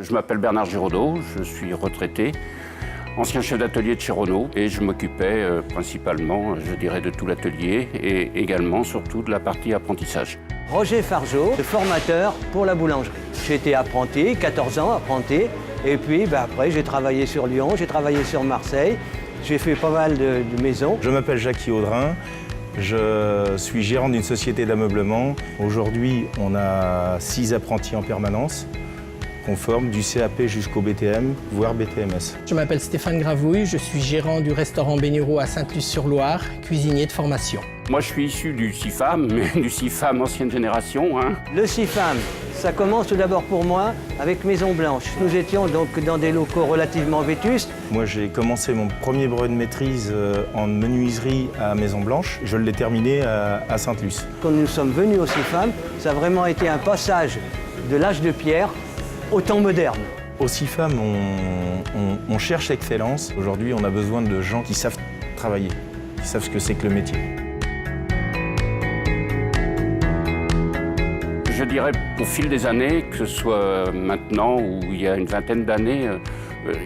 Je m'appelle Bernard Giraudot, je suis retraité, ancien chef d'atelier de chez Renault et je m'occupais principalement, je dirais, de tout l'atelier et également surtout de la partie apprentissage. Roger Fargeau, formateur pour la boulangerie. J'ai été apprenti, 14 ans apprenti, et puis après j'ai travaillé sur Lyon, j'ai travaillé sur Marseille, j'ai fait pas mal de maisons. Je m'appelle Jacques Audrin, je suis gérant d'une société d'ameublement. Aujourd'hui, on a 6 apprentis en permanence. On forme du CAP jusqu'au BTM, voire BTMS. Je m'appelle Stéphane Gravouille, je suis gérant du restaurant Bénureau à Sainte-Luce-sur-Loire, cuisinier de formation. Moi, je suis issu du CIFAM, mais du CIFAM ancienne génération. Le CIFAM, ça commence tout d'abord pour moi avec Maison Blanche. Nous étions donc dans des locaux relativement vétustes. Moi, j'ai commencé mon premier brevet de maîtrise en menuiserie à Maison Blanche. Je l'ai terminé à Sainte-Luce. Quand nous sommes venus au CIFAM, ça a vraiment été un passage de l'âge de pierre au temps moderne. Au CIFAM, on cherche l'excellence. Aujourd'hui, on a besoin de gens qui savent travailler, qui savent ce que c'est que le métier. Je dirais au fil des années, que ce soit maintenant ou il y a une vingtaine d'années,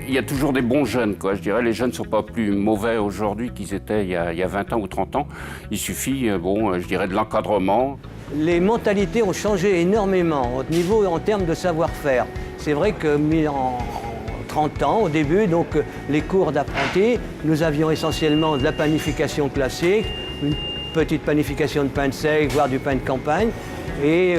il y a toujours des bons jeunes, quoi. Je dirais les jeunes ne sont pas plus mauvais aujourd'hui qu'ils étaient il y a 20 ans ou 30 ans. Il suffit, je dirais, de l'encadrement. Les mentalités ont changé énormément au niveau en termes de savoir-faire. C'est vrai que en 30 ans, au début, donc les cours d'apprentis, nous avions essentiellement de la panification classique, une petite panification de pain de seigle, voire du pain de campagne, et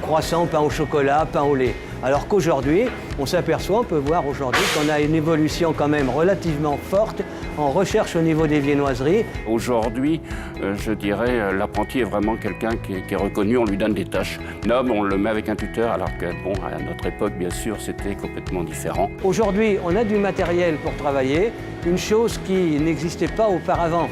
croissant, pain au chocolat, pain au lait. Alors qu'aujourd'hui, on s'aperçoit, on peut voir aujourd'hui qu'on a une évolution quand même relativement forte en recherche au niveau des viennoiseries. Aujourd'hui, je dirais, l'apprenti est vraiment quelqu'un qui est reconnu, on lui donne des tâches. Noble, on le met avec un tuteur, alors que, à notre époque, bien sûr, c'était complètement différent. Aujourd'hui, on a du matériel pour travailler, une chose qui n'existait pas auparavant.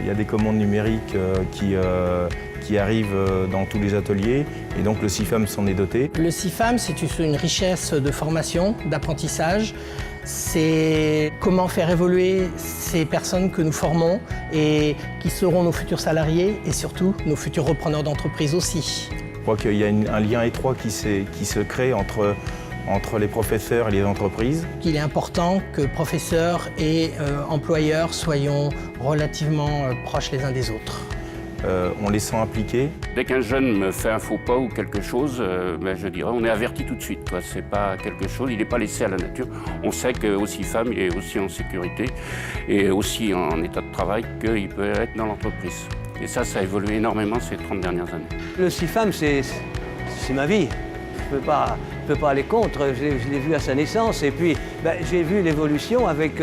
Il y a des commandes numériques qui arrivent dans tous les ateliers et donc le CIFAM s'en est doté. Le CIFAM, c'est une richesse de formation, d'apprentissage. C'est comment faire évoluer ces personnes que nous formons et qui seront nos futurs salariés et surtout nos futurs repreneurs d'entreprise aussi. Je crois qu'il y a un lien étroit qui se crée entre les professeurs et les entreprises. Il est important que professeurs et employeurs soyons relativement proches les uns des autres. On les sent impliqués. Dès qu'un jeune me fait un faux pas ou quelque chose, je dirais, on est averti tout de suite. C'est pas quelque chose, il n'est pas laissé à la nature. On sait qu'au CIFAM, il est aussi en sécurité et aussi en état de travail qu'il peut être dans l'entreprise. Et ça a évolué énormément ces 30 dernières années. Le CIFAM, c'est ma vie. Je peux pas aller contre, je l'ai vu à sa naissance et puis j'ai vu l'évolution avec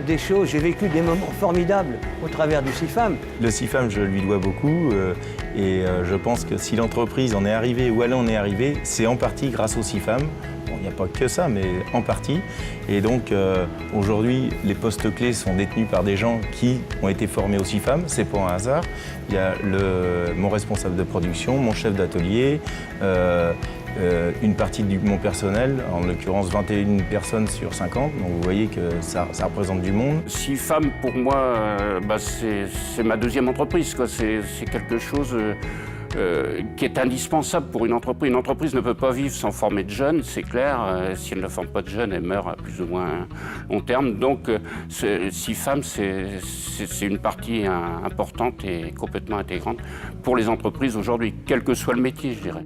des choses, j'ai vécu des moments formidables au travers du CIFAM. Le CIFAM, je lui dois beaucoup et je pense que si l'entreprise en est arrivée où elle en est arrivée, c'est en partie grâce au CIFAM. Bon, il n'y a pas que ça, mais en partie. Et donc aujourd'hui, les postes clés sont détenus par des gens qui ont été formés au CIFAM, c'est pas un hasard. Il y a mon responsable de production, mon chef d'atelier, une partie de mon personnel, en l'occurrence 21 personnes sur 50, donc vous voyez que ça représente du monde. CIFAM, pour moi, c'est ma deuxième entreprise, quoi. C'est quelque chose qui est indispensable pour une entreprise. Une entreprise ne peut pas vivre sans former de jeunes, c'est clair. Si elle ne forme pas de jeunes, elle meurt à plus ou moins long terme. Donc, CIFAM, c'est une partie importante et complètement intégrante pour les entreprises aujourd'hui, quel que soit le métier, je dirais.